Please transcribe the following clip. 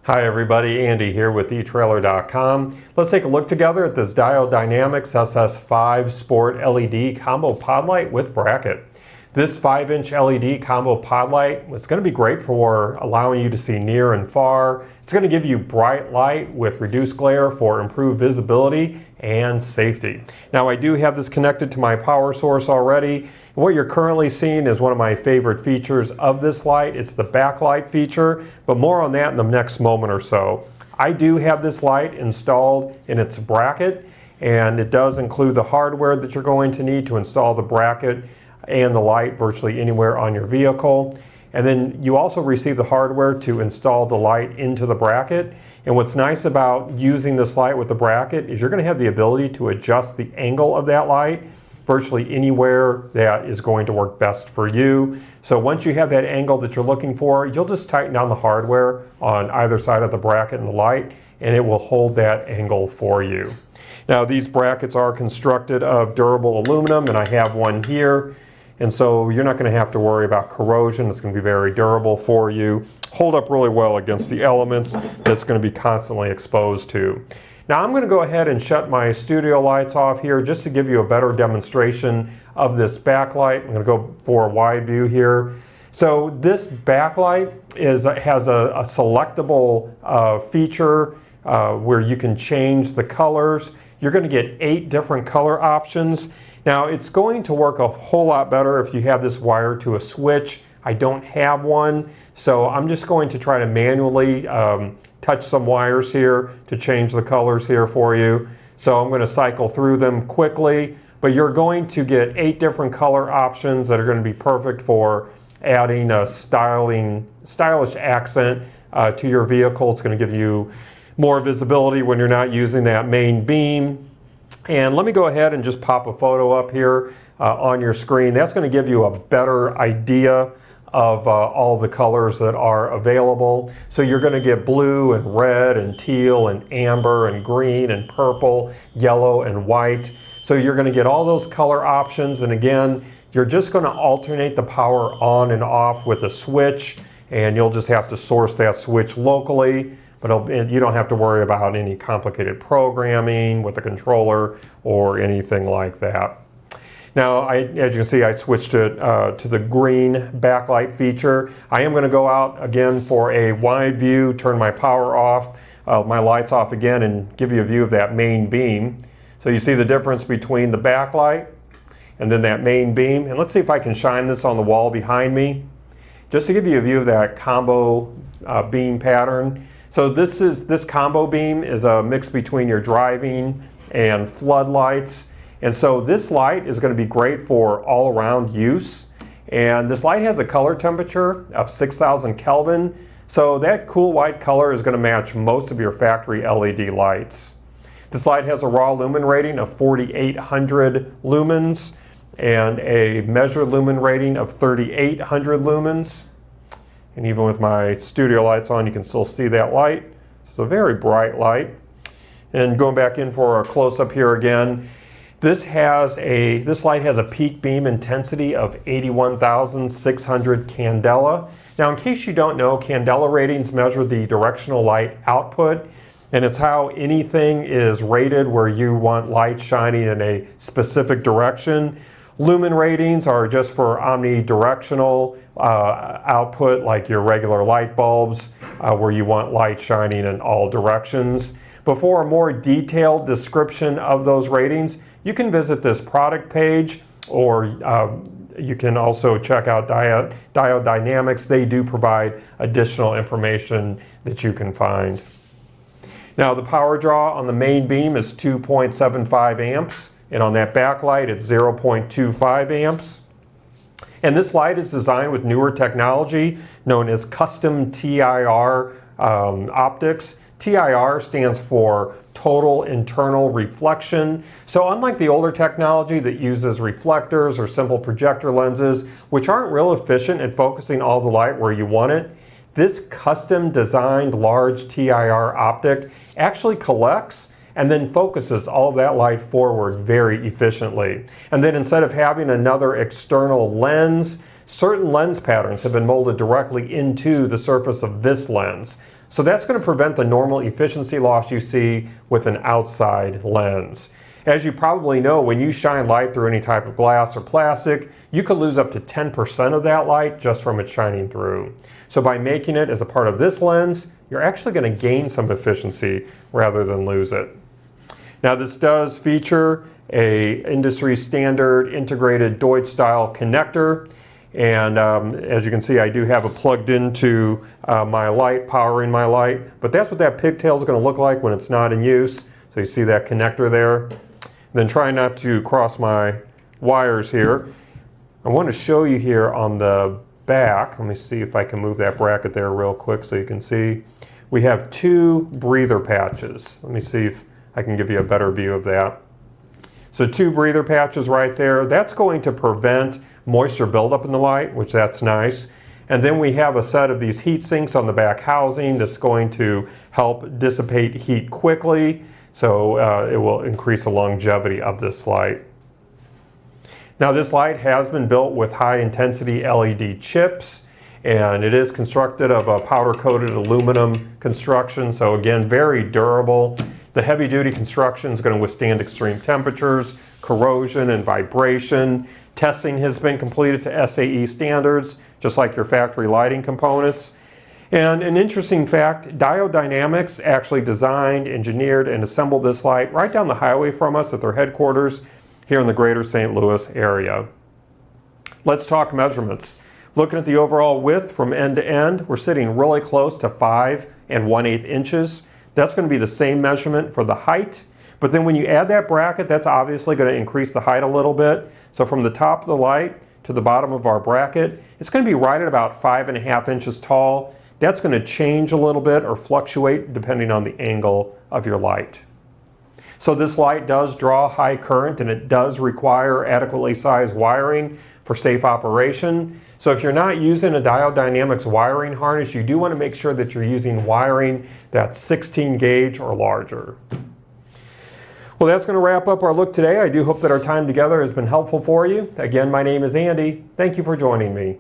Hi everybody, Andy here with etrailer.com. Let's take a look together at this Diode Dynamics SS5 Sport LED combo pod light with bracket. This 5-inch LED combo pod light is going to be great for allowing you to see near and far. It's going to give you bright light with reduced glare for improved visibility and safety. Now I do have this connected to my power source already. What you're currently seeing is one of my favorite features of this light. It's the backlight feature, but more on that in the next moment or so. I do have this light installed in its bracket, and it does include the hardware that you're going to need to install the bracket and the light virtually anywhere on your vehicle. And then you also receive the hardware to install the light into the bracket. And what's nice about using this light with the bracket is you're going to have the ability to adjust the angle of that light virtually anywhere that is going to work best for you. So once you have that angle that you're looking for, you'll just tighten down the hardware on either side of the bracket and the light, and it will hold that angle for you. Now these brackets are constructed of durable aluminum, and I have one here. And so you're not going to have to worry about corrosion. It's going to be very durable for you. Hold up really well against the elements that's going to be constantly exposed to. Now I'm going to go ahead and shut my studio lights off here just to give you a better demonstration of this backlight. I'm going to go for a wide view here. So this backlight has a selectable feature where you can change the colors. You're going to get 8 different color options. Now it's going to work a whole lot better if you have this wired to a switch. I don't have one, so I'm just going to try to manually touch some wires here to change the colors here for you. So I'm going to cycle through them quickly, but you're going to get 8 different color options that are going to be perfect for adding a stylish accent to your vehicle. It's going to give you more visibility when you're not using that main beam. And let me go ahead and just pop a photo up here on your screen. That's going to give you a better idea of all the colors that are available. So you're going to get blue and red and teal and amber and green and purple, yellow and white. So you're going to get all those color options, and again, you're just going to alternate the power on and off with a switch, and you'll just have to source that switch locally. But you don't have to worry about any complicated programming with the controller or anything like that. Now, as you can see, I switched it to the green backlight feature. I am going to go out again for a wide view, turn my power off, my lights off again, and give you a view of that main beam. So you see the difference between the backlight and then that main beam. And let's see if I can shine this on the wall behind me, just to give you a view of that combo beam pattern. So this combo beam is a mix between your driving and floodlights. And so this light is going to be great for all around use. And this light has a color temperature of 6,000 Kelvin. So that cool white color is going to match most of your factory LED lights. This light has a raw lumen rating of 4,800 lumens and a measured lumen rating of 3,800 lumens. And even with my studio lights on, you can still see that light. It's a very bright light. And going back in for a close-up here again, this light has a peak beam intensity of 81,600 candela. Now, in case you don't know, candela ratings measure the directional light output, and it's how anything is rated where you want light shining in a specific direction. Lumen ratings are just for omnidirectional output, like your regular light bulbs, where you want light shining in all directions. But for a more detailed description of those ratings, you can visit this product page, or you can also check out Diode Dynamics. They do provide additional information that you can find. Now the power draw on the main beam is 2.75 amps. And on that backlight, it's 0.25 amps. And this light is designed with newer technology known as custom TIR optics. TIR stands for total internal reflection. So unlike the older technology that uses reflectors or simple projector lenses, which aren't real efficient at focusing all the light where you want it, this custom designed large TIR optic actually collects and then focuses all of that light forward very efficiently. And then instead of having another external lens, certain lens patterns have been molded directly into the surface of this lens. So that's going to prevent the normal efficiency loss you see with an outside lens. As you probably know, when you shine light through any type of glass or plastic, you could lose up to 10% of that light just from it shining through. So by making it as a part of this lens, you're actually going to gain some efficiency rather than lose it. Now this does feature a industry standard integrated Diode style connector, and as you can see, I do have it plugged into my light, powering my light, but that's what that pigtail is going to look like when it's not in use. So you see that connector there. Then try not to cross my wires here. I want to show you here on the back, let me see if I can move that bracket there real quick so you can see. We have two breather patches. Let me see if I can give you a better view of that. So two breather patches right there. That's going to prevent moisture buildup in the light, which that's nice. And then we have a set of these heat sinks on the back housing that's going to help dissipate heat quickly. So it will increase the longevity of this light. Now this light has been built with high intensity LED chips, and it is constructed of a powder coated aluminum construction. So again, very durable. The heavy duty construction is going to withstand extreme temperatures, corrosion, and vibration. Testing has been completed to SAE standards, just like your factory lighting components. And an interesting fact, Diode Dynamics actually designed, engineered, and assembled this light right down the highway from us at their headquarters here in the greater St. Louis area. Let's talk measurements. Looking at the overall width from end to end, we're sitting really close to 5 1/8 inches. That's going to be the same measurement for the height, but then when you add that bracket, that's obviously going to increase the height a little bit. So from the top of the light to the bottom of our bracket, it's going to be right at about 5 1/2 inches tall. That's going to change a little bit or fluctuate depending on the angle of your light. So this light does draw high current, and it does require adequately sized wiring for safe operation. So if you're not using a Diode Dynamics wiring harness, you do want to make sure that you're using wiring that's 16 gauge or larger. Well, that's going to wrap up our look today. I do hope that our time together has been helpful for you. Again, my name is Andy. Thank you for joining me.